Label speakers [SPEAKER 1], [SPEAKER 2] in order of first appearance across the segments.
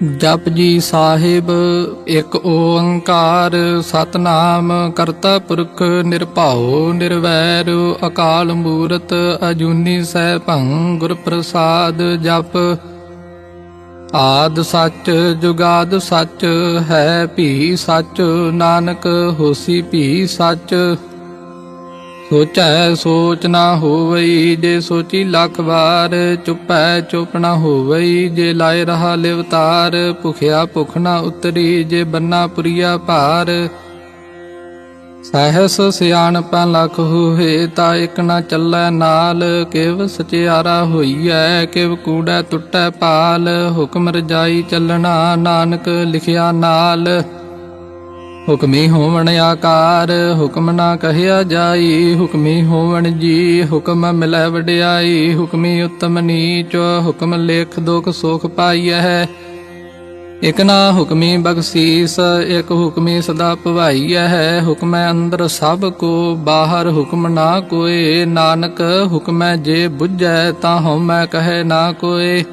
[SPEAKER 1] जपजी साहिब एक ओंकार सतनाम करता पुरख निरभाओ निर्वैर अकाल मूरत अजूनी सैभं गुर प्रसाद जप आद सच जुगाद सच है भी सच नानक होसी भी सच सोचै सोच ना होवई जे सोची लख बार चुपै चुप ना होवई जे लाए रहा लिवतार भुखिया भुख ना उतरी जे बन्ना पुरिया भार सहस सियाणपा लख होए ता एक ना चलै नाल किव सचियारा होईऐ किव कूड़ै टुटै पाल हुक्म रजाई चलना नानक लिखिया नाल हुक्मी होवण आकार हुक्म ना कहिया जाई हुक्मी होवण जी हुक्म मिलै वड्याई हुक्मी उत्तम नीच हुक्म लेख दुख सुख पाईऐ इक ना हुक्मी बख्शीस एक हुक्मी सदा भवाईऐ हुक्मै अंदर सब को बाहर हुक्म ना कोय नानक हुक्मै जे बुझै ता हउमै कहे ना कोय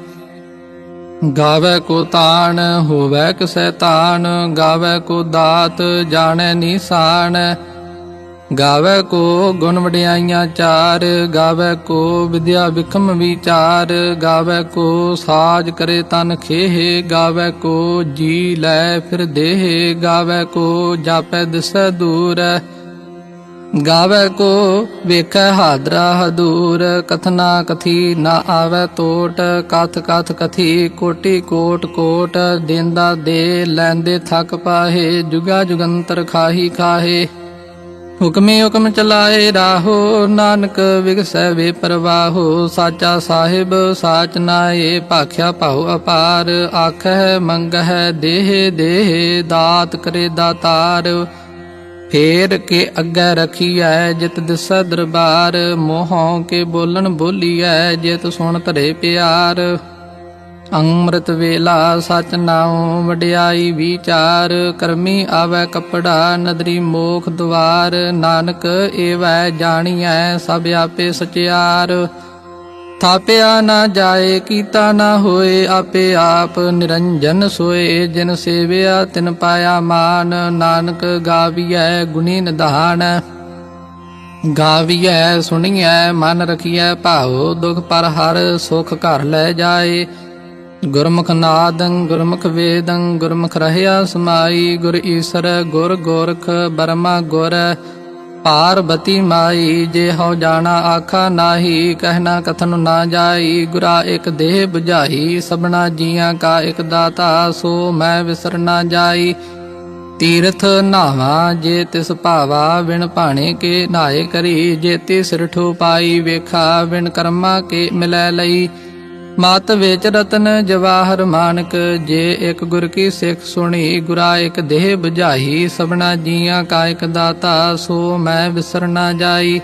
[SPEAKER 1] गावै को तान होवै किसै तान गावै को दात जाणै निशान गावै को गुण वड्याइयां चार गावै को विद्या विखम विचार गावै को साज करे तन खेह गावै को जी लै फिर देह गावै को जापै दिसै दूर गावै को वेखै हादरा हदूर कथना कथी ना आवै टोट कथ कथ कथी कोटि कोट कोट देंदा दे लैंदे थक पाहे जुगा जुगंतर खाही खाहे हुक्मी हुक्म चलाए राहो नानक विगसै वे परवाहो साचा साहिब साच नाए भाख्या भाऊ अपार आखै मंगै देह देह दात करे दातार फेर के अग्गै रखीऐ जित दिसै दरबार मोहों के बोलन बोलीऐ जित सुन धरे प्यार ਅੰਮ੍ਰਿਤ ਵੇਲਾ ਸਚ ਨਾਉ ਵਡਿਆਈ ਵਿਚਾਰ ਕਰਮੀ ਆਵੈ ਕਪੜਾ ਨਦਰੀ ਮੋਖ ਦੁਆਰ ਨਾਨਕ ਏਵੈ ਜਾਣੀਐ ਸਭ ਆਪੇ ਸਚਿਆਰ ਥਾਪਿਆ ਨਾ ਜਾਏ ਕੀਤਾ ਨਾ ਹੋਏ ਆਪੇ ਆਪ ਨਿਰੰਜਨ ਸੋਏ ਜਿਨ ਸੇਵਿਆ ਤਿਨ ਪਾਇਆ ਮਾਨ ਨਾਨਕ ਗਾਵੀਐ ਗੁਣੀ ਨਿਧਾਨ ਗਾਵੀਐ ਸੁਣੀਐ ਮਨ ਰਖੀਐ ਭਾਉ ਦੁਖ ਪਰ ਹਰ ਸੁਖ ਘਰ ਲੈ ਜਾਏ ਗੁਰਮੁਖ ਨਾਦੰ ਗੁਰਮੁਖ ਵੇਦੰ ਗੁਰਮੁਖ ਰਹਿਆ ਸਮਾਈ ਗੁਰ ਈਸਰ ਗੁਰ ਗੋਰਖ ਬਰਮਾ ਗੁਰ ਪਾਰਬਤੀ ਮਾਈ ਜੇ ਹਉ ਜਾਣਾ ਆਖਾ ਨਾਹੀ ਕਹਿਣਾ ਕਥਨ ਨਾ ਜਾਈ ਗੁਰਾ ਇਕ ਦੇਹ 부ਝਾਈ ਸਭਨਾ ਜੀਆਂ ਕਾ ਇਕ ਦਾਤਾ ਸੋ ਮੈਂ ਵਿਸਰ ਨਾ ਜਾਈ ਤੀਰਥ ਨਾਵਾ ਜੇ ਤਿਸ ਭਾਵਾ ਵਿਣ ਭਾਣੇ ਕੇ ਨਾਏ ਕਰੀ ਜੇਤੀ ਸਿਰ ਠੋ ਪਾਈ ਵੇਖਾ ਵਿਣ ਕਰਮਾ ਕੇ ਮਿਲੈ ਲਈ ਮਤ ਵਿੱਚ ਰਤਨ ਜਵਾਹਰ ਮਾਨਕ ਜੇ ਇੱਕ ਗੁਰ ਕੀ ਸਿੱਖ ਸੁਣੀ ਗੁਰਾ ਇੱਕ ਦੇਹ 부ਝਾਈ ਸਭਨਾ ਜੀਆਂ ਕਾ ਇੱਕ ਦਾਤਾ ਸੋ ਮੈਂ ਵਿਸਰ ਨਾ ਜਾਈ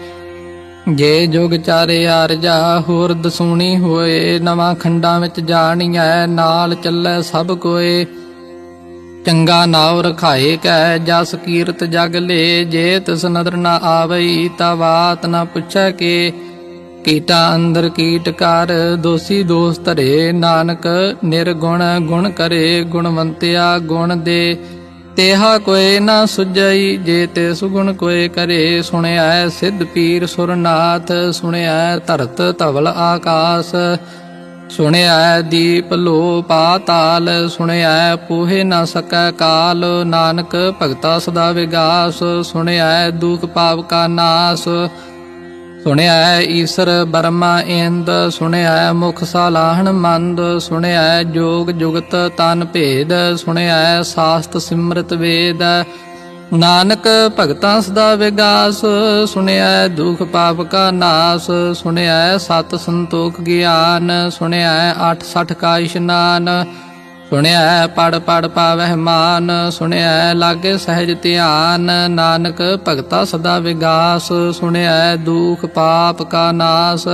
[SPEAKER 1] ਜੇ ਜੁਗ ਚਾਰੇ ਆਰਜਾ ਹੋਰ ਦਸੂਣੀ ਹੋਏ ਨਵਾਂ ਖੰਡਾਂ ਵਿੱਚ ਜਾਣੀਐ ਨਾਲ ਚੱਲੈ ਸਭ ਕੋਏ ਚੰਗਾ ਨਾਉ ਰਖਾਏ ਕੈ ਜਸ ਕੀਰਤ ਜਗ ਲੇ ਜੇ ਤਿਸ ਨਦਰ ਨਾ ਆਵਈ ਤਾ ਬਾਤ ਨਾ ਪੁੱਛੈ ਕੇ ਕੀਟਾ ਅੰਦਰ ਕੀਟ ਕਰ ਦੋਸੀ ਦੋਸ ਧਰੇ ਨਾਨਕ ਨਿਰਗੁਣ ਗੁਣ ਕਰੇ ਗੁਣਵੰਤਿਆ ਗੁਣ ਦੇ ਤੇਹਾ ਕੋਏ ਨਾ ਸੁਝਈ ਜੇ ਤੇ ਸੁਗੁਣ ਕੋਏ ਕਰੇ ਸੁਣਿਆ ਸਿੱਧ ਪੀਰ ਸੁਰਨਾਥ ਸੁਣਿਆ ਧਰਤ ਧਵਲ ਆਕਾਸ ਸੁਣਿਆ ਦੀਪ ਲੋ ਪਾਤਾਲ ਸੁਣਿਆ ਪੂਹੇ ਨਾ ਸਕੈ ਕਾਲ ਨਾਨਕ ਭਗਤਾ ਸਦਾ ਵਿਗਾਸ ਸੁਣਿਆ ਦੁਖ ਪਾਪ ਕਾ ਨਾਸ ਸੁਣਿਆ ਈਸਰ ਬਰਮਾ ਇੰਦ ਸੁਣਿਆ ਮੁਖ ਸਾਲਾਹਣ ਮੰਦ ਸੁਣਿਆ ਜੋਗ ਜੁਗਤ ਤਨ ਭੇਦ ਸੁਣਿਆ ਸਾਸਤ ਸਿਮਰਤ ਵੇਦ ਨਾਨਕ ਭਗਤਾਂ ਸਦਾ ਵਿਗਾਸ ਸੁਣਿਆ ਦੁਖ ਪਾਪ ਕਾ ਨਾਸ ਸੁਣਿਆ ਸਤ ਸੰਤੋਖ ਗਿਆਨ ਸੁਣਿਆ 68 ਕਾ ਇਸ਼ਨਾਨ ਸੁਣਿਆ ਪੜ ਪੜ ਪਾਵਹਿ ਮਾਨ ਸੁਣਿਆ ਲਾਗੇ ਸਹਿਜ ਧਿਆਨ ਨਾਨਕ ਭਗਤਾ ਸਦਾ ਵਿਗਾਸ ਸੁਣਿਆ ਦੁਖ ਪਾਪ ਕਾ ਨਾਸ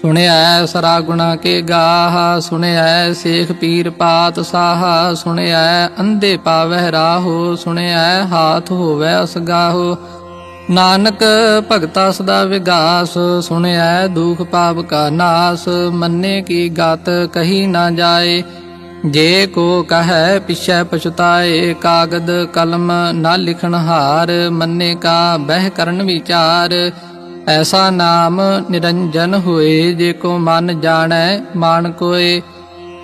[SPEAKER 1] ਸੁਣਿਆ ਸਰਾ ਗੁਣਾ ਕੇ ਗਾਹ ਸੁਣਿਆ ਸੇਖ ਪੀਰ ਪਾਤ ਸਾਹਾ ਸੁਣਿਆ ਅੰਧੇ ਪਾਵਹਿ ਰਾਹੋ ਸੁਣਿਆ ਹਾਥ ਹੋਵੈ ਅਸਗਾਹੋ ਨਾਨਕ ਭਗਤਾ ਸਦਾ ਵਿਗਾਸ ਸੁਣਿਐ ਦੁਖ ਪਾਪ ਕਾ ਨਾਸ ਮੰਨੇ ਕੀ ਗਤ ਕਹੀ ਨਾ ਜਾਏ ਜੇ ਕੋ ਕਹੈ ਪਿਛੈ ਪਛੁਤਾਏ, ਕਾਗਦ ਕਲਮ ਨਾ ਲਿਖਣ ਹਾਰ, ਮੰਨੇ ਕਾ ਬਹਿ ਕਰਨ ਵਿਚਾਰ। ਐਸਾ ਨਾਮ ਨਿਰੰਜਨ ਹੋਏ, ਜੇ ਕੋ ਮਨ ਜਾਣੈ ਮਾਨ ਕੋਏ।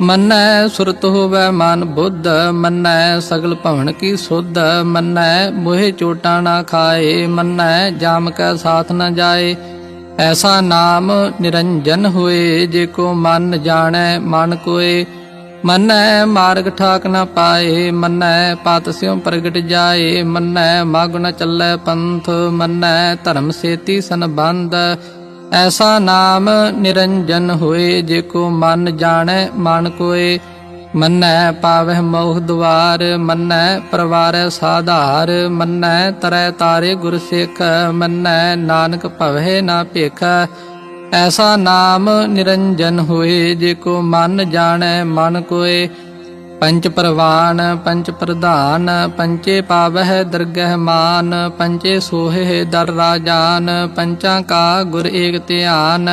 [SPEAKER 1] ਮੰਨੈ ਸੁਰਤ ਹੋਵੈ ਮਨ ਬੁੱਧ, ਮੰਨੈ ਸਗਲ ਭਵਨ ਕੀ ਸੁਧ। ਮੰਨੈ ਮੋਹਿ ਚੋਟਾ ਨਾ ਖਾਏ, ਮੰਨੈ ਜਾਮ ਕੈ ਸਾਥ ਨ ਜਾਏ। ਐਸਾ ਨਾਮ ਨਿਰੰਜਨ ਹੋਏ, ਜੇ ਕੋ ਮਨ ਜਾਣੈ ਮਨ ਕੋਏ। ਮੰਨੈ ਮਾਰਗ ਠਾਕ ਨ ਪਾਏ, ਮੰਨੈ ਪਤ ਸਿਉ ਪ੍ਰਗਟ ਜਾਏ। ਮੰਨੈ ਮਗ ਨ ਚੱਲੈ ਪੰਥ, ਮੰਨੈ ਧਰਮ ਸੇਤੀ ਸੰਬੰਧ। ਐਸਾ ਨਾਮ ਨਿਰੰਜਨ ਹੋਏ, ਜੇ ਕੋ ਮਨ ਜਾਣੈ ਮਨ ਕੋਏ। ਮੰਨੈ ਪਾਵਹਿ ਮੋਹ ਦੁਆਰ, ਮੰਨੈ ਪਰਵਾਰੈ ਸਾਧਾਰ। ਮੰਨੈ ਤਰੈ ਤਾਰੇ ਗੁਰ ਸਿੱਖ, ਮੰਨੈ ਨਾਨਕ ਭਵਹਿ ਨਾ ਭਿਖ। ਐਸਾ ਨਾਮ ਨਿਰੰਜਨ ਹੋਏ, ਜੇ ਕੋ ਮਨ ਜਾਣੈ ਮਨ ਕੋਏ। ਪੰਚ ਪਰਵਾਨ ਪੰਚ ਪ੍ਰਧਾਨ, ਪੰਚੇ ਪਾਵਹਿ ਦਰਗਹਿ ਮਾਨ। ਪੰਚੇ ਸੋਹਿ ਦਰ ਰਾਜਾਨ, ਪੰਚਾਂ ਕਾ ਗੁਰ ਏਕ ਧਿਆਨ।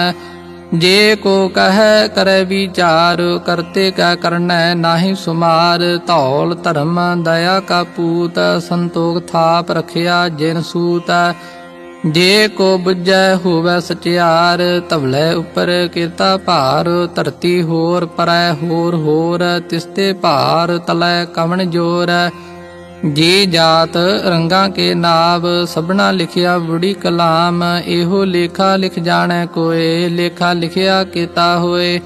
[SPEAKER 1] ਜੇ ਕੋ ਕਹੈ ਕਰੈ ਵਿਚਾਰ, ਕਰਤੇ ਕੈ ਕਰਨੈ ਨਾਹੀ ਸੁਮਾਰ। ਧੌਲ ਧਰਮ ਦਇਆ ਕਾ ਪੂਤ, ਸੰਤੋਖ ਥਾਪ ਰਖਿਆ ਜਿਨ ਸੂਤ। ਜੇ ਕੋ ਬੁਝੈ ਹੋਵੈ ਸਚਿਆਰ, ਧਵਲੇ ਉਪਰ ਕੀਰਤਾ ਭਾਰ। ਧਰਤੀ ਹੋਰ ਪਰੈ ਹੋਰ ਹੋਰ, ਤਿਸਤੇ ਭਾਰ ਤਲੈ ਕਵਣ ਜੋਰ। ਜੀ ਜਾਤ ਰੰਗਾਂ ਕੇ ਨਾਵ, ਸਭਨਾ ਲਿਖਿਆ ਬੁੜੀ ਕਲਾਮ। ਇਹੋ ਲੇਖਾ ਲਿਖ ਜਾਣੈ ਕੋਏ, ਲੇਖਾ ਲਿਖਿਆ ਕੀਤਾ ਹੋਏ।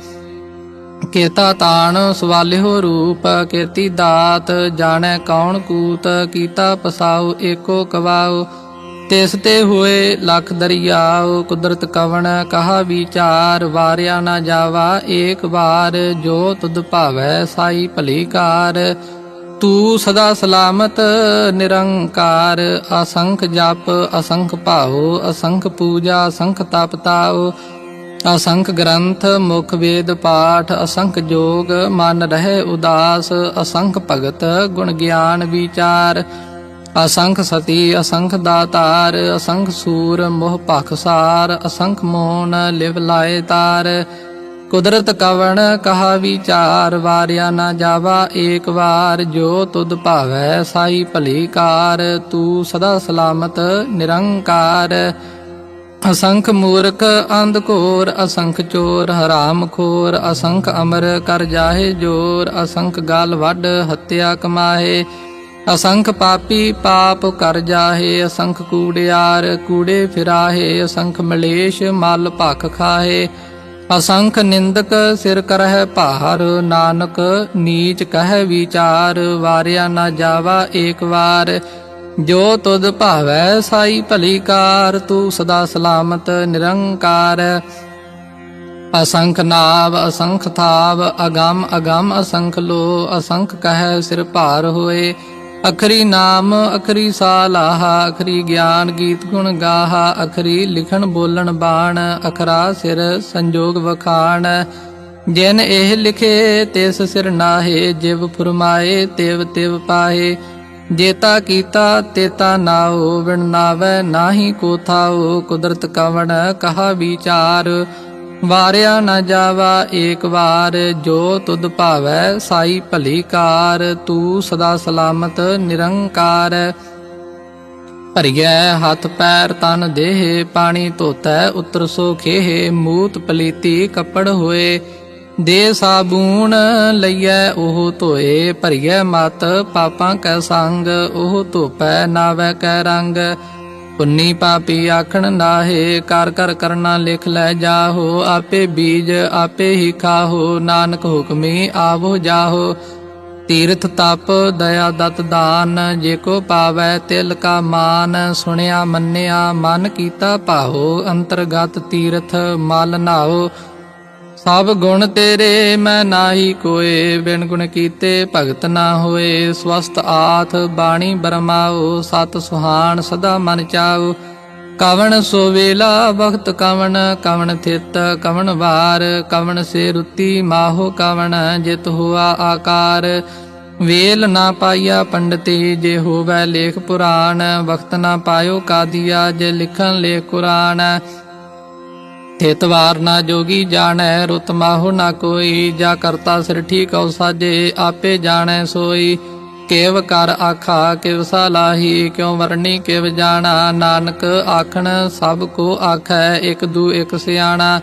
[SPEAKER 1] ਕੇਤਾ ਤਾਣ ਸਵਾਲਿਓ ਰੂਪ, ਕੀਰਤੀ ਦਾਤ ਜਾਣੈ ਕੌਣ ਕੂਤ। ਕੀਤਾ ਪਸਾਉ ਏਕੋ ਕਵਾਉ, ਤਿਸ ਤੇ ਹੋਏ ਲਖ ਦਰਿਆਉ। ਕੁਦਰਤ ਕਵਣ ਕਹਾ ਵਿਚਾਰ, ਵਾਰਿਆ ਨਾ ਜਾਵਾ ਏਕ ਵਾਰ। ਜੋ ਤੁਧ ਭਾਵੈ ਸਾਈ ਭਲੀ ਕਾਰ, ਤੂੰ ਸਦਾ ਸਲਾਮਤ ਨਿਰੰਕਾਰ। ਅਸੰਖ ਜਪ ਅਸੰਖ ਭਾਉ, ਅਸੰਖ ਪੂਜਾ ਅਸੰਖ ਤਪ ਤਾਉ। ਅਸੰਖ ਗ੍ਰੰਥ ਮੁਖ ਵੇਦ ਪਾਠ, ਅਸੰਖ ਜੋਗ ਮਨ ਰਹਿ ਉਦਾਸ। ਅਸੰਖ ਭਗਤ ਗੁਣ ਗਿਆਨ ਵਿਚਾਰ, ਅਸੰਖ ਸਤੀ ਅਸੰਖ ਦਾਤਾਰ। ਅਸੰਖ ਸੂਰ ਮੋਹ ਭਖਸਾਰ, ਅਸੰਖ ਮੋਨ ਲਿਵ ਲਾਏ ਤਾਰ। ਕੁਦਰਤ ਕਵਣ ਕਹਾ ਵਿਚਾਰ, ਵਾਰਿਆ ਨਾ ਜਾਵਾ ਏਕ ਵਾਰ। ਜੋ ਤੁਧ ਭਾਵੈ ਸਾਈ ਭਲੀ ਕਾਰ, ਤੂੰ ਸਦਾ ਸਲਾਮਤ ਨਿਰੰਕਾਰ। ਅਸੰਖ ਮੂਰਖ ਅੰਧ ਘੋਰ, ਅਸੰਖ ਚੋਰ ਹਰਾਮ ਖੋਰ। ਅਸੰਖ ਅਮਰ ਕਰ ਜਾਹੇ ਜੋਰ, ਅਸੰਖ ਗਾਲ ਵੱਢ ਹੱਤਿਆ ਕਮਾਹੇ। ਅਸੰਖ ਪਾਪੀ ਪਾਪ ਕਰ ਜਾਹੇ, ਅਸੰਖ ਕੂੜਿਆਰ ਕੂੜੇ ਫਿਰਾਹੇ। ਅਸੰਖ ਮਲੇਸ਼ ਮਲ ਭਖ ਖਾਹੇ, ਅਸੰਖ ਨਿੰਦਕ ਸਿਰ ਕਰਹਿ ਭਾਰ। ਨਾਨਕ ਨੀਚ ਕਹਿ ਵਿਚਾਰ, ਵਾਰਿਆ ਨਾ ਜਾਵਾ ਏਕ ਵਾਰ। ਜੋ ਤੁਧ ਭਾਵੈ ਸਾਈ ਭਲੀ ਕਾਰ, ਤੂੰ ਸਦਾ ਸਲਾਮਤ ਨਿਰੰਕਾਰ। ਅਸੰਖ ਨਾਵ ਅਸੰਖ ਥਾਵ, ਅਗੰਮ ਅਗੰਮ ਅਸੰਖ ਲੋ। ਅਸੰਖ ਕਹਿ ਸਿਰ ਭਾਰ ਹੋਏ, ਅਖਰੀ ਨਾਮ ਅਖਰੀ ਸਾਲਾਹਾ। ਅਖਰੀ ਗਿਆਨ ਗੀਤ ਗੁਣ ਗਾਹਾ, ਅਖਰੀ ਲਿਖਣ ਬੋਲਣ ਬਾਣ। ਅਖਰਾ ਸਿਰ ਸੰਜੋਗ ਵਖਾਣ, ਜਿਨ ਇਹ ਲਿਖੇ ਤਿਸ ਸਿਰ ਨਾਹੇ। ਜਿਵ ਫੁਰਮਾਏ ਤਿਵ ਤਿਵ ਪਾਹੇ, ਜੇਤਾ ਕੀਤਾ ਤੇਤਾ ਨਾਉ। ਵਿਣ ਨਾਵੈ ਨਾਹੀ ਕੋ ਥਾਉ, ਕੁਦਰਤ ਕਵਣ ਕਹਾ ਵਿਚਾਰ। ਵਾਰਿਆ ਨਾ ਜਾਵਾ ਏਕ ਵਾਰ, ਜੋ ਤੁਧ ਭਾਵੈ ਸਾਈ ਭਲੀ ਕਾਰ। ਤੂੰ ਸਦਾ ਸਲਾਮਤ ਨਿਰੰਕਾਰ। ਭਰੀਐ ਹੱਥ ਪੈਰ ਤਨ ਦੇਹ, ਪਾਣੀ ਧੋਤੈ ਉਤਰ ਸੋ ਖੇਹ। ਮੂਤ ਪਲੀਤੀ ਕੱਪੜ ਹੋਏ, ਦੇ ਸਾਬੂਨ ਲਈਐ ਉਹ ਧੋਏ। ਭਰੀਐ ਮਤ ਪਾਪਾਂ ਕੈ ਸੰਗ, ਉਹ ਧੋਪੈ ਨਾਵੈ ਕੈ ਰੰਗ। ਪੁੰਨੀ ਪਾਪੀ ਆਖਣ ਨਾਹੇ, ਕਰ ਕਰ ਕਰਨਾ ਲਿਖ ਲੈ ਜਾਹੋ। ਆਪੇ ਬੀਜ ਆਪੇ ਹੀ ਖਾਹੋ, ਨਾਨਕ ਹੁਕਮੀ ਆਵੋ ਜਾਹੋ। ਤੀਰਥ ਤਪ ਦਇਆ ਦਤ ਦਾਨ, ਜੇ ਕੋ ਪਾਵੈ ਤਿਲ ਕਾ ਮਾਨ। ਸੁਣਿਆ ਮੰਨਿਆ ਮਨ ਕੀਤਾ ਭਾਉ, ਅੰਤਰਗਤ ਤੀਰਥ ਮਲ ਨਾਉ। ਸਭ ਗੁਣ ਤੇਰੇ ਮੈਂ ਨਾਹੀ ਕੋਏ, ਬਿਨ ਗੁਣ ਕੀਤੇ ਭਗਤ ਨਾ ਹੋਏ। ਸਵਸਤ ਆਥ ਬਾਣੀ ਬਰਮਾਓ, ਸਤ ਸੁਹਾਣ ਸਦਾ ਮਨ ਚਾਉ। ਕਵਣ ਸੋ ਵੇਲਾ ਵਖਤ ਕਵਣ, ਕਵਣ ਥਿਤ ਕਵਣ ਵਾਰ। ਕਵਣ ਸੇ ਰੁੱਤੀ ਮਾਹੋ ਕਵਣ, ਜਿਤ ਹੁਆ ਆਕਾਰ। ਵੇਲ ਨਾ ਪਾਈਆ ਪੰਡਤੀ, ਜੇ ਹੋਵੈ ਲੇਖ ਪੁਰਾਣ। ਵਖਤ ਨਾ ਪਾਇਓ ਕਾਦੀਆ, ਜੇ ਲਿਖਣ ਲੇਖ ਕੁਰਾਨ। ਹਿਤਵਾਰ ਨਾ ਜੋਗੀ ਜਾਣੈ ਰੁਤ ਮਾਹੁ ਨਾ ਕੋਈ। ਜਾ ਕਰਤਾ ਸਿਰ ਠੀਕ ਔ ਸਾਜੇ ਆਪੇ ਜਾਣੈ ਸੋਈ। ਕੇਵ ਕਰ ਆਖਾ ਕਿਵ ਸਲਾਹੀ ਕਿਉ ਵਰਣੀ ਕਿਵ ਜਾਣਾ। ਨਾਨਕ ਆਖਣ ਸਭ ਕੋ ਆਖੈ ਇਕ ਦੂ ਇਕ ਸਿਆਣਾ।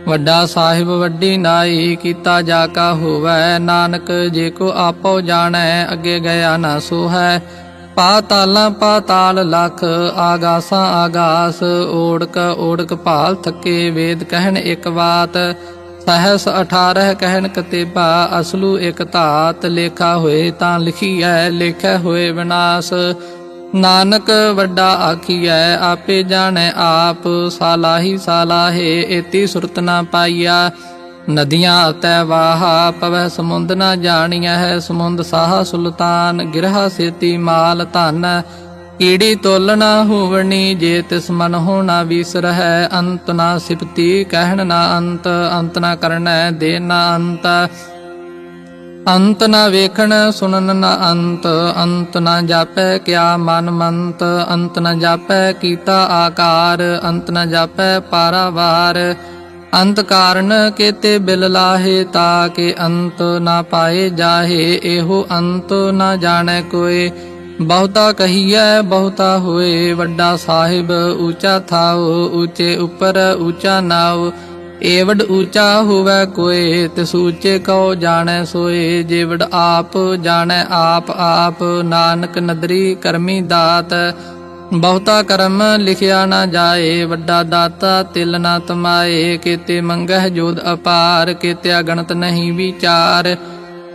[SPEAKER 1] ਵੱਡਾ ਸਾਹਿਬ ਵੱਡੀ ਨਾਈ ਕੀਤਾ ਜਾ ਕਾ ਹੋਵੈ। ਨਾਨਕ ਜੇ ਕੋ ਆਪੋ ਜਾਣੈ ਅੱਗੇ ਗਿਆ ਨਾ ਸੋਹੈ। ਪਾਤਾਲਾਂ ਪਾਤਾਲ ਲਖ ਆਗਾਸਾਂ ਆਗਾਸ। ਓੜਕ ਓੜਕ ਭਾਲ ਥਕੇ ਵੇਦ ਕਹਿਣ ਇਕ ਬਾਤ। ਸਹਸ 18 ਕਹਿਣ ਕਤੇਬਾ ਅਸਲੂ ਇਕ ਧਾਤ। ਲੇਖਾ ਹੋਏ ਤਾਂ ਲਿਖੀਐ ਲੇਖੈ ਹੋਏ ਵਿਨਾਸ਼। ਨਾਨਕ ਵੱਡਾ ਆਖੀਐ ਆਪੇ ਜਾਣੈ ਆਪ। ਸਾਲਾਹੀ ਸਾਲਾਹੇ ਏਤੀ ਸੁਰਤ ਨਾ ਪਾਈਆ। ਨਦੀਆਂ ਅਤੈ ਵਾਹਾ ਪਵੈ ਸਮੁੰਦ ਨਾ ਜਾਣੀਐ। ਸਮੁੰਦ ਸਾਹਾ ਸੁਲਤਾਨ ਗਿਰਹਾ ਸੇਤੀ ਮਾਲ ਧਨ। ਕੀੜੀ ਤੋਲ ਨਾ ਹੋਵਣੀ ਜੇ ਤਿਸ ਮਨ ਹੋ ਨਾ ਵੀਸਰਹਿ। ਅੰਤ ਨਾ ਸਿਫਤੀ ਕਹਿਣ ਨਾ ਅੰਤ। ਅੰਤ ਨਾ ਕਰਨੈ ਦੇ ਨਾ ਅੰਤ। ਅੰਤ ਨਾ ਵੇਖਣ ਸੁਣਨ ਨਾ ਅੰਤ। ਅੰਤ ਨਾ ਜਾਪੈ ਕਿਆ ਮਨ ਮੰਤ। ਅੰਤ ਨਾ ਜਾਪੈ ਕੀਤਾ ਆਕਾਰ। ਅੰਤ ਨਾ ਜਾਪੈ ਪਾਰਾਵਾਰ। ਅੰਤ ਕਾਰਨ ਕੇਤੇ ਬਿਲ ਲਾਹੇ ਤਾਕੇ ਅੰਤ ਨਾ ਪਾਏ ਜਾਹੇ। ਇਹੋ ਅੰਤ ਨਾ ਜਾਣੈ ਕੋਇ ਬਹੁਤਾ ਕਹੀਐ ਬਹੁਤਾ ਹੋਏ। ਵੱਡਾ ਸਾਹਿਬ ਊਚਾ ਥਾਉ ਊਚੇ ਉੱਪਰ ਊਚਾ ਨਾਉ। ਏਵਡ ਊਚਾ ਹੋਵੈ ਕੋਇ ਤਿਸ ਊਚੇ ਕਉ ਜਾਣੈ ਸੋਏ। ਜੇਵਡ ਆਪ ਜਾਣੈ ਆਪ ਆਪ। ਨਾਨਕ ਨਦਰੀ ਕਰਮੀ ਦਾਤ ਬਹੁਤਾ ਕਰਮ ਲਿਖਿਆ ਨਾ ਜਾਏ। ਵੱਡਾ ਦਾਤਾ ਤਿਲ ਨਾ ਤਮਾਏ। ਕੇਤੇ ਮੰਗਹਿ ਜੋਧ ਅਪਾਰ। ਕੇਤੇ ਅਗਣਤ ਨਹੀਂ ਵਿਚਾਰ।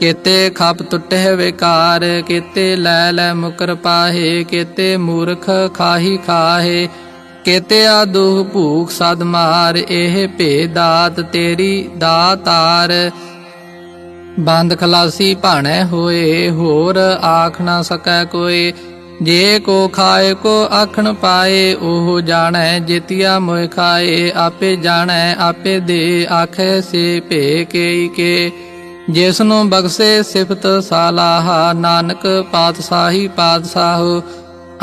[SPEAKER 1] ਕੇਤੇ ਖਪ ਟੁੱਟਹਿ ਵਿਕਾਰ। ਕੇਤੇ ਲੈ ਲੈ ਮੁਕਰ ਪਾਹੇ। ਕੇਤੇ ਮੂਰਖ ਖਾਹੀ ਖਾਹੇ। ਕੇਤੇ ਆ ਦੁਖ ਭੂਖ ਸਦ ਮਾਰ। ਇਹ ਭੇ ਦਾਤ ਤੇਰੀ ਦਾਤਾਰ। ਬੰਦ ਖਲਾਸੀ ਭਾਣੈ ਹੋਏ ਹੋਰ ਆਖ ਨਾ ਸਕੈ ਕੋਇ। ਜੇ ਕੋ ਖਾਏ ਕੋ ਆਖਣ ਪਾਏ। ਉਹ ਜਾਣੈ ਜੇਤੀਆ ਮੋਇ ਖਾਏ। ਆਪੇ ਜਾਣੈ ਆਪੇ ਦੇ ਆਖੈ ਸੇ ਭੇ ਕੇਈ ਕੇ। ਜਿਸਨੂੰ ਬਖਸ਼ੇ ਸਿਫਤ ਸਾਲਾਹਾ। ਨਾਨਕ ਪਾਤਸ਼ਾਹੀ ਪਾਤਸ਼ਾਹੋ।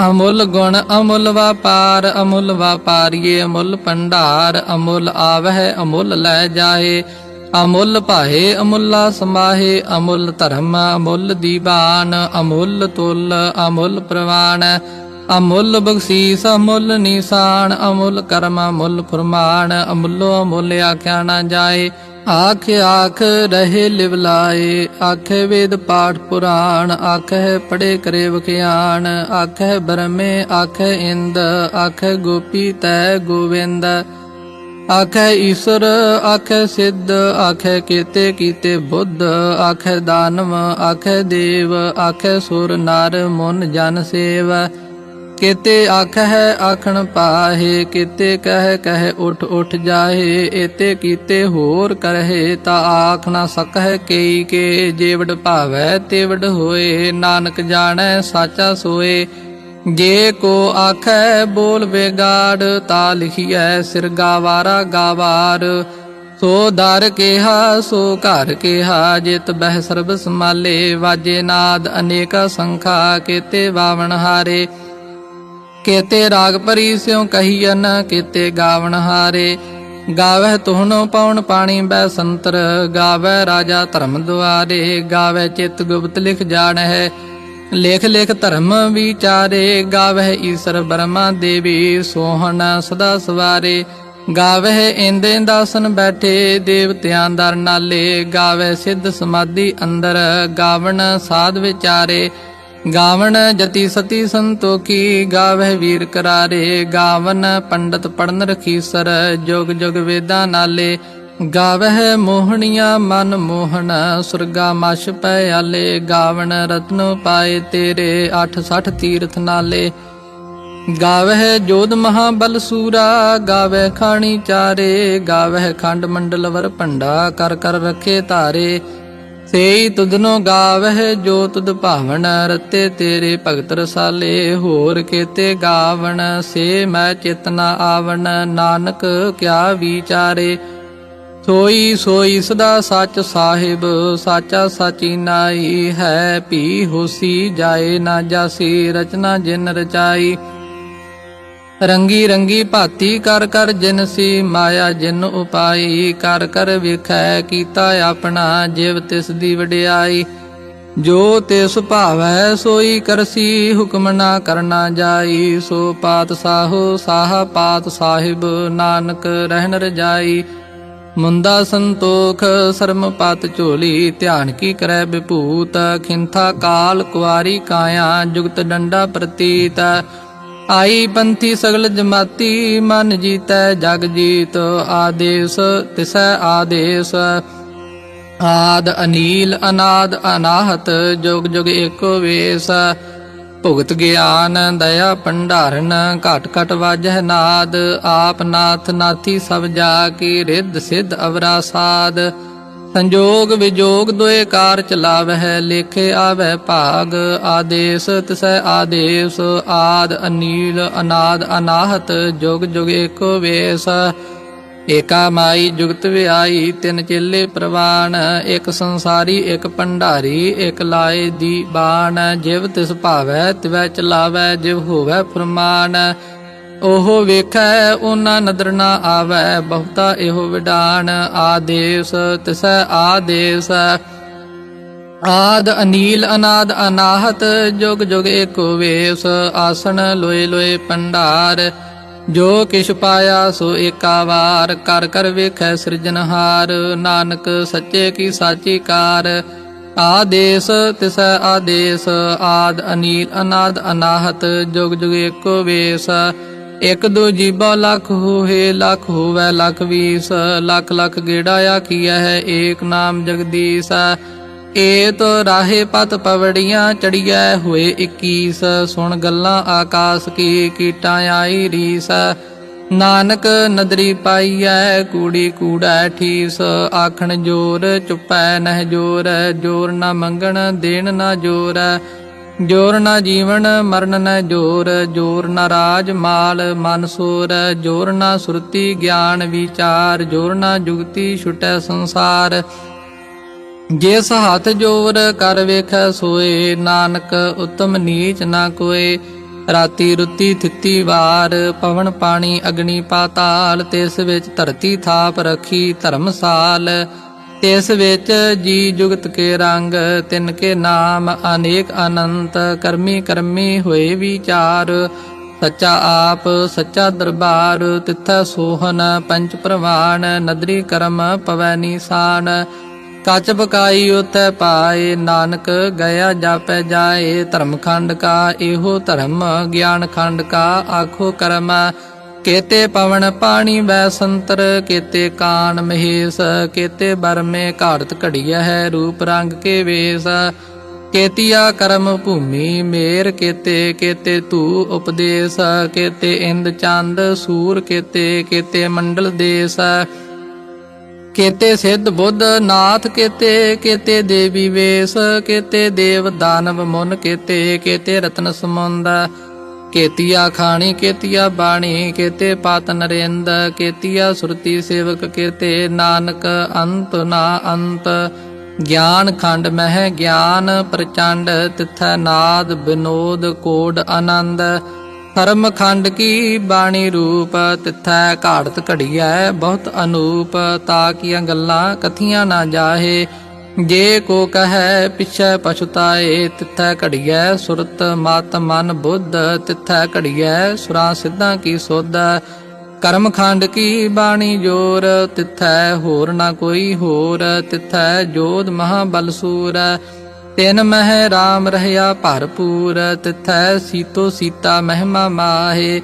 [SPEAKER 1] ਅਮੁੱਲ ਗੁਣ ਅਮੁੱਲ ਵਾਪਾਰ ਅਮੁੱਲ ਵਾਪਾਰੀਏ। ਅਮੁੱਲ ਭੰਡਾਰ ਅਮੁੱਲ ਆਵਹਿ ਅਮੁੱਲ ਲੈ ਜਾਏ। ਅਮੁੱਲ ਭਾਏ ਅਮੁੱਲਾ ਸਮਾਹੇ। ਅਮੁੱਲ ਧਰਮ ਅਮੁੱਲ ਦੀਵਾਨ। ਅਮੁੱਲ ਤੁਲ ਅਮੁੱਲ ਪ੍ਰਵਾਨ। ਅਮੁੱਲ ਬਖਸ਼ੀਸ ਅਮੁੱਲ ਨਿਸ਼ਾਨ। ਅਮੁੱਲ ਕਰਮ ਅਮੁੱਲ ਫੁਰਮਾਨ। ਅਮੁੱਲੋ ਅਮੁੱਲ ਆਖਿਆ ਨਾ ਜਾਏ। ਆਖ ਆਖ ਰਹੇ ਲਿਵ ਲਾਏ। ਆਖੇ ਵੇਦ ਪਾਠ ਪੁਰਾਣ। ਆਖੇ ਪੜੇ ਕਰੇ ਵਖਿਆਣ। ਆਖੇ ਬ੍ਰਹਮੇ ਆਖੇ ਇੰਦ। ਆਖੇ ਗੋਪੀ ਤੈ ਗੋਵਿੰਦ। ਆਖੇ ਈਸ਼ਰ ਆਖੇ ਸਿੱਧ। ਆਖੇ ਕੇਤੇ ਕੀਤੇ ਬੁੱਧ। ਆਖੇ ਦਾਨਵ ਆਖੇ ਦੇਵ। ਆਖੇ ਸੁਰ ਨਰ ਮੁਨ ਜਨ ਸੇਵ। ਕੇਤੇ ਆਖਹਿ ਆਖਣ ਪਾਹੇ। ਕੇਤੇ ਕਹਿ ਕਹਿ ਉਠ ਉਠ ਜਾਹੇ। ਏਤੇ ਕੀਤੇ ਹੋਰ ਕਰਹਿ ਤਾ ਆਖ ਨਾ ਸਕਹਿ ਕੇਈ ਕੇ। ਜੇਵਡ ਭਾਵੈ ਤੇਵਡ ਹੋਏ। ਨਾਨਕ ਜਾਣੈ ਸਾਚਾ ਸੋਏ। ਜੇ ਕੋ ਆਖੈ ਬੋਲ ਵਿਗਾੜ ਤਾ ਲਿਖੀਐ ਸਿਰ ਗਾਵਾਰਾ ਗਾਵਾਰ। ਸੋ ਦਰ ਕਿਹਾ ਸੋ ਘਰ ਕਿਹਾ। ਜਿਤ ਬਹਿ ਸਰਬ ਸਮਾਲੇ। ਵਾਜੇ ਨਾਦ ਅਨੇਕਾ ਸੰਖਾ। ਕੇਤੇ ਬਾਵਨ ਹਾਰੇ। ਕੇਤੇ ਰਾਗ ਭਰੀ ਸਿਉ ਕਹੀਐਨ। ਕੇਤੇ ਗਾਵਨ ਹਾਰੇ। ਗਾਵਹਿ ਤੁਹਨੋ ਪਉਣ ਪਾਣੀ ਬੈ ਸੰਤਰ। ਗਾਵੈ ਰਾਜਾ ਧਰਮ ਦੁਆਰੇ। ਗਾਵੈ ਚਿਤ ਗੁਪਤ ਲਿਖ ਜਾਣਹਿ। ਲਿਖ ਲਿਖ ਧਰਮ ਵਿਚਾਰੇ। ਗਾਵਹਿ ਈਸਰ ਬਰਮਾ ਦੇਵੀ ਸੋਹਣ ਸਦਾ ਸਵਾਰੇ। ਗਾਵਹਿ ਇੰਦੇ ਦਾਸਨ ਬੈਠੇ ਦੇਵਤਿਆਂ ਦਰ ਨਾਲੇ। ਗਾਵੈ ਸਿੱਧ ਸਮਾਧੀ ਅੰਦਰ। ਗਾਵਣ ਸਾਧ ਵਿਚਾਰੇ। ਗਾਵਣ ਜਤੀ ਸਤੀ ਸੰਤੋਖੀ। ਗਾਵਹਿ ਵੀਰ ਕਰਾਰੇ। ਗਾਵਨ ਪੰਡਤ ਪੜਨ ਰਖੀਸਰ। ਜੁਗ ਜੁਗ ਵੇਦਾਂ ਨਾਲੇ। ਗਾਵਹਿ ਮੋਹਣੀਆਂ ਮਨ ਮੋਹਨ। ਸੁਰਗਾ ਮਛ ਪੈ ਆਲੇ। ਗਾਵਣ ਰਤਨੋ ਪਾਏ ਤੇਰੇ 68 ਤੀਰਥ ਨਾਲੇ। ਗਾਵਹਿ ਜੋਧ ਮਹਾਬਲ ਸੂਰਾ। ਗਾਵਹਿ ਖਾਣੀ ਚਾਰੇ। ਗਾਵਹਿ ਖੰਡ ਮੰਡਲ ਵਰ ਭੰਡਾ। ਕਰ ਕਰ ਰਖੇ ਧਾਰੇ। ਸੇਈ ਤੁਧਨੋ ਗਾਵਹਿ ਜੋ ਤੁਧ ਭਾਵਨ। ਰਤੇ ਤੇਰੇ ਭਗਤ ਰਸਾਲੇ। ਹੋਰ ਕੇਤੇ ਗਾਵਣ ਸੇ ਮੈਂ ਚਿਤ ਨਾ ਆਵਣ। ਨਾਨਕ ਕਿਆ ਵਿਚਾਰੇ। ਸੋਈ ਸੋਈ ਸਦਾ ਸੱਚ ਸਾਹਿਬ। ਸਾਚਾ ਸਾਚੀ ਨਾਈ ਹੈ। ਭੀ ਹੋਸੀ ਜਾਏ ਨਾ ਜਾਸੀ। ਰਚਨਾ ਜਿਨ ਰਚਾਈ। ਰੰਗੀ ਰੰਗੀ ਭਾਤੀ ਕਰ ਕਰ ਜਿਨਸੀ ਮਾਇਆ ਜਿਨ ਉਪਾਈ ਕਰ ਕਰ ਵੇਖੈ ਕੀਤਾ ਆਪਣਾ ਜਿਵ ਤਿਸ ਦੀ ਵਡਿਆਈ ਜੋ ਤਿਸ ਭਾਵੈ ਸੋਈ ਕਰਸੀ ਹੁਕਮ ਨਾ ਕਰਨਾ ਜਾਈ ਸੋ ਪਾਤ ਸਾਹੋ ਸਾਹਾ ਪਾਤ ਸਾਹਿਬ ਨਾਨਕ ਰਹਿਣ ਰਜਾਈ ਮੁੰਦਾ ਸੰਤੋਖ ਸਰਮ ਪਤ ਝੋਲੀ ਧਿਆਨ ਕੀ ਕਰੈ ਵਿਭੂਤ ਖਿੰਥਾ ਕਾਲ ਕੁਆਰੀ ਕਾਇਆ ਜੁਗਤ ਡੰਡਾ ਪ੍ਰਤੀਤ ਆਈ ਪੰਥੀ ਸਗਲ ਜਮਾਤੀ ਮਨ ਜੀਤੈ ਜਗ ਜੀਤ ਆਦੇਸ ਤਿਸੈ ਆਦੇਸ ਆਦ ਅਨੀਲ ਅਨਾਦ ਅਨਾਹਤ ਜੁਗ ਜੁਗ ਏਕੋ ਵੇਸ ਭੁਗਤ ਗਿਆਨ ਦਇਆ ਭੰਡਾਰਨ ਘਟ ਘਟ ਵਾਜਹਿ ਨਾਦ ਆਪ ਨਾਥ ਨਾਥੀ ਸਭ ਜਾ ਕੀ ਰਿੱਧ ਸਿੱਧ ਅਵਰਾ ਸਾਧ ਸੰਜੋਗ ਵਿਜੋਗ ਦੋਏ ਕਾਰ ਚਲਾਵਹਿ ਲੇਖੇ ਆਵੈ ਭਾਗ ਆਦੇਸ ਤਿਸੈ ਆਦੇਸ ਆਦ ਅਨੀਲ ਅਨਾਦ ਅਨਾਹਤ ਜੁਗ ਜੁਗ ਏਕੋ ਵੇਸ ਏਕਾ ਮਾਈ ਜੁਗਤ ਵਿਆਈ ਤਿੰਨ ਚੇਲੇ ਪ੍ਰਵਾਨ ਇੱਕ ਸੰਸਾਰੀ ਇੱਕ ਭੰਡਾਰੀ ਇੱਕ ਲਾਏ ਦੀ ਬਾਣ ਜਿਵ ਤਿਸ ਭਾਵੈ ਤਿਵੈ ਚਲਾਵੈ ਜਿਵ ਹੋਵੈ ਫਰਮਾਨ ਉਹ ਵੇਖੈ ਉਹਨਾਂ ਨਦਰ ਨਾ ਆਵੈ ਬਹੁਤਾ ਇਹੋ ਵਿਡਾਨ ਆਦੇਸ ਤਿਸੈ ਆਦੇਸ ਆਦ ਅਨੀਲ ਅਨਾਦ ਅਨਾਹਤ ਜੁਗ ਜੁਗ ਏਕੋ ਵੇਸ ਆਸਣ ਲੋਏ ਲੋਏ ਭੰਡਾਰ ਜੋ ਕਿਛ ਪਾਇਆ ਸੋ ਏਕਾ ਵਾਰ ਕਰ ਕਰ ਵੇਖੈ ਸਿਰਜਨਹਾਰ ਨਾਨਕ ਸੱਚੇ ਕੀ ਸਾਚੀ ਕਾਰ ਆਦੇਸ ਤਿਸੈ ਆਦੇਸ ਆਦ ਅਨੀਲ ਅਨਾਦ ਅਨਾਹਤ ਜੁਗ ਜੁਗ ਏਕੋ ਵੇਸ ਇਕ ਦੋ ਜੀਬਾ ਲੱਖ ਹੋਏ ਲੱਖ ਹੋਵੈ ਲੱਖ ਵੀਸ ਲੱਖ ਲੱਖ ਗੇੜਾ ਆਖੀਐ ਹੈ ਏਕ ਨਾਮ ਜਗਦੀਸ਼ ਏਤ ਰਾਹੇ ਪਤ ਪਵੜੀਆਂ ਚੜੀਐ ਹੋਏ 21 ਸੁਣ ਗੱਲਾਂ ਆਕਾਸ ਕੀ ਕੀਟਾਂ ਆਈ ਰੀਸ ਨਾਨਕ ਨਦਰੀ ਪਾਈਐ ਕੂੜੀ ਕੂੜੈ ਠੀਸ ਆਖਣ ਜੋਰ ਚੁੱਪੈ ਨਹਿ ਜੋਰ ਜੋਰ ਨਾ ਮੰਗਣ ਦੇਣ ਨਾ ਜੋਰ ਜੋਰ ਨਾ ਜੀਵਨ ਮਰਨ ਨ ਜੋਰ ਜੋਰ ਨਾ ਰਾਜ ਮਾਲ ਮਨ ਸੋਰ ਜੋਰ ਨਾ ਸੁਰਤੀ ਗਿਆਨ ਵਿਚਾਰ ਜੋਰ ਨਾ ਜੁਗਤੀ ਛੁਟੈ ਸੰਸਾਰ ਜਿਸ ਹੱਥ ਜੋਰ ਕਰ ਵੇਖੈ ਸੋਏ ਨਾਨਕ ਉਤਮ ਨੀਚ ਨਾ ਕੋਏ ਰਾਤੀ ਰੁੱਤੀ ਥਿੱਤੀ ਵਾਰ ਪਵਨ ਪਾਣੀ ਅਗਨੀ ਪਾਤਾਲ ਤਿਸ ਵਿੱਚ ਧਰਤੀ ਥਾਪ ਰੱਖੀ ਧਰਮਸਾਲ ਤਿਸ ਵਿੱਚ ਜੀ ਜੁਗਤ ਕੇ ਰੰਗ ਤਿਨ ਕੇ ਨਾਮ ਅਨੇਕ ਅਨੰਤ ਕਰਮੀ ਕਰਮੀ ਹੋਏ ਵਿਚਾਰ ਸੱਚਾ ਆਪ ਸੱਚਾ ਦਰਬਾਰ ਤਿੱਥੈ ਸੋਹਨ ਪੰਚ ਪ੍ਰਵਾਨ ਨਦਰੀ ਕਰਮ ਪਵੈ ਨੀਸਾਨ ਕੱਚ ਬਕਾਈ ਉਤੈ ਪਾਏ ਨਾਨਕ ਗਿਆ ਜਾਪੈ ਜਾਏ ਧਰਮ ਖੰਡ ਕਾ ਇਹੋ ਧਰਮ ਗਿਆਨ ਖੰਡ ਕਾ ਆਖੋ ਕਰਮ ਕੇਤੇ ਪਵਨ ਪਾਣੀ ਵੈ ਸੰਤਰ ਕੇਤੇ ਕਾਨ ਮਹੇਸ਼ ਕੇਤੇ ਬਰਮੇ ਘਾੜਤ ਘੜੀਐ ਹੈ ਰੂਪ ਰੰਗ ਕੇ ਵੇਸ ਕੇਤੀਆ ਕਰਮ ਭੂਮੀ ਮੇਰ ਕੇਤੇ ਕੇਤੇ ਧੂ ਉਪਦੇਸ਼ ਕੇਤੇ ਇੰਦ ਚੰਦ ਸੂਰ ਕੇਤੇ ਕੇਤੇ ਮੰਡਲ ਦੇਸ ਕੇਤੇ ਸਿੱਧ ਬੁੱਧ ਨਾਥ ਕੇਤੇ ਕੇਤੇ ਦੇਵੀ ਵੇਸ ਕੇਤੇ ਦੇਵ ਦਾਨਵ ਮੁਨ ਕੇਤੇ ਕੇਤੇ ਰਤਨ ਸਮੁੰਦ ਕੇਤੀਆ ਖਾਣੀ ਕੇਤੀਆ ਬਾਣੀ ਕੇਤੇ ਪਾਤ ਨਰਿੰਦ ਕੇਤੀਆ ਸੁਰਤੀ ਸੇਵਕ ਕੇਤੇ ਨਾਨਕ ਅੰਤ ਨਾ ਅੰਤ ਗਿਆਨ ਖੰਡ ਮਹਿ ਗਿਆਨ ਪ੍ਰਚੰਡ ਤਿਥੈ ਨਾਦ ਬਿਨੋਦ ਕੋਡ ਆਨੰਦ ਧਰਮ ਖੰਡ ਕੀ ਬਾਣੀ ਰੂਪ ਤਿਥੈ ਘਾੜਤ ਘੜੀਐ ਬਹੁਤ ਅਨੂਪ ਤਾ ਕੀਆਂ ਗੱਲਾਂ ਕਥੀਆਂ ਨਾ ਜਾਹੇ ਜੇ ਕੋ ਕਹੈ ਪਿਛੈ ਪਛੁਤਾਏ ਤਿਥੈ ਘੜੀਐ ਸੁਰਤ ਮਤ ਮਨ ਬੁੱਧ ਤਿਥੈ ਘੜੀਐ ਸੁਰਾਂ ਸਿੱਧਾਂ ਕੀ ਸੋਧ ਕਰਮ ਖੰਡ ਕੀ ਬਾਣੀ ਜੋਰ ਤਿਥੈ ਹੋਰ ਨਾ ਕੋਈ ਹੋਰ ਤਿਥੈ ਜੋਧ ਮਹਾ ਬਲ ਸੂਰ ਤਿਨ ਮਹਿ ਰਾਮ ਰਹਿਆ ਭਰਪੂਰ ਤਿਥੈ ਸੀਤੋ ਸੀਤਾ ਮਹਿਮਾ ਮਾਹੇ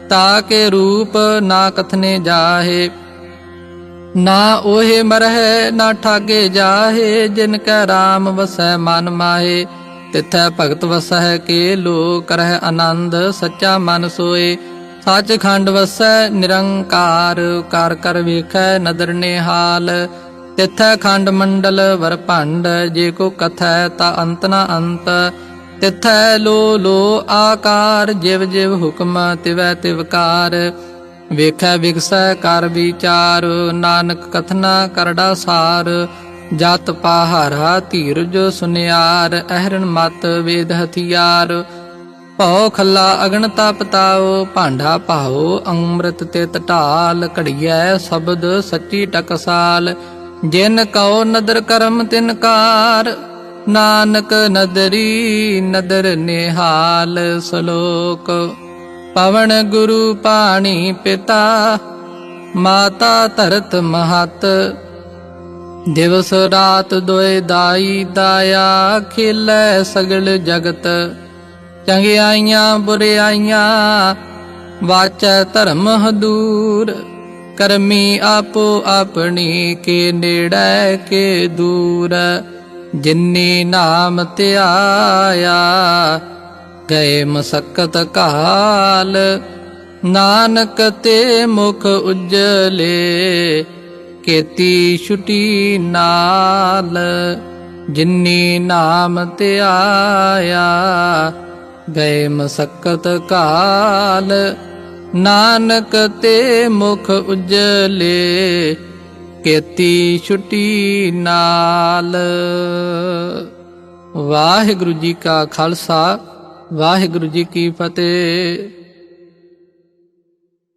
[SPEAKER 1] ਤਾ ਕੇ ਰੂਪ ਨਾ ਕਥਨੇ ਜਾਹੇ ਨਾ ਉਹੇ ਮਰਹਿ ਨਾ ਠਾਗੇ ਜਾਹੇ ਜਿਨ ਕੈ ਰਾਮ ਵਸੈ ਮਨ ਮਾਹੇ ਤਿਥੈ ਭਗਤ ਵਸੈ ਕੇ ਲੋ ਕਰਹਿ ਆਨੰਦ ਸੱਚਾ ਮਨ ਸੋਏ ਸੱਚ ਖੰਡ ਵਸੈ ਨਿਰੰਕਾਰ ਕਰ ਕਰ ਵੇਖੈ ਨਦਰ ਨਿਹਾਲ ਤਿਥੈ ਖੰਡ ਮੰਡਲ ਵਰ ਭੰਡ ਜੇ ਕੋ ਕਥੈ ਤਾ ਅੰਤ ਨਾ ਅੰਤ ਤਿਥੈ ਲੋ ਲੋ ਆਕਾਰ ਜਿਵ ਜਿਵ ਹੁਕਮ ਤਿਵੈ ਤਿਵਕਾਰ ਵੇਖੈ ਵਿਗਸੈ ਕਰ ਵਿਚਾਰ ਨਾਨਕ ਕਥਨਾ ਕਰੜਾ ਸਾਰ ਜਤ ਪਾਹਰਾ ਧੀਰਜ ਸੁਨਿਆਰ ਅਹਰਨ ਮਤ ਵੇਦ ਹਥਿਆਰ ਭਉ ਖੱਲਾ ਅਗਨ ਤਪ ਤਾਓ, ਭਾਂਡਾ ਭਾਓ ਅੰਮ੍ਰਿਤ ਤਿਤ ਢਾਲ, ਘੜੀਐ ਸ਼ਬਦ ਸੱਚੀ ਟਕਸਾਲ। ਜਿਨ ਕਉ ਨਦਰ ਕਰਮ ਤਿਨ ਕਾਰ, ਨਾਨਕ ਨਦਰੀ ਨਦਰ ਨਿਹਾਲ। ਸ਼ਲੋਕ। ਪਵਨ ਗੁਰੂ ਪਾਣੀ ਪਿਤਾ, ਮਾਤਾ ਧਰਤ ਮਹਤ। ਦਿਵਸ ਰਾਤ ਦੋਇ ਦਾਈ ਦਾਇਆ, ਖੇਲੈ ਸਗਲ ਜਗਤ। ਚੰਗਿਆਈਆਂ ਬੁਰਿਆਈਆਂ, ਵਾਚੈ ਧਰਮ ਹਦੂਰ। ਕਰਮੀ ਆਪੋ ਆਪਣੀ, ਕੇ ਨੇੜੇ ਕੇ ਦੂਰ। ਜਿਨੀ ਨਾਮ ਧਿਆਇਆ, ਗਏ ਮਸਕਤ ਕਾਲ। ਨਾਨਕ ਤੇ ਮੁਖ ਉਜਲੇ, ਕੀਤੀ ਛੁਟੀ ਨਾਲ। ਜਿਨੀ ਨਾਮ ਧਿਆਇਆ, ਗਏ ਮਸਕਤ ਕਾਲ। ਨਾਨਕ ਤੇ ਮੁਖ ਉਜਲੇ, ਕੀਤੀ ਛੁਟੀ ਨਾਲ। ਵਾਹਿਗੁਰੂ ਜੀ ਕਾ ਖਾਲਸਾ, ਵਾਹਿਗੁਰੂ ਜੀ ਕੀ ਫਤਿਹ।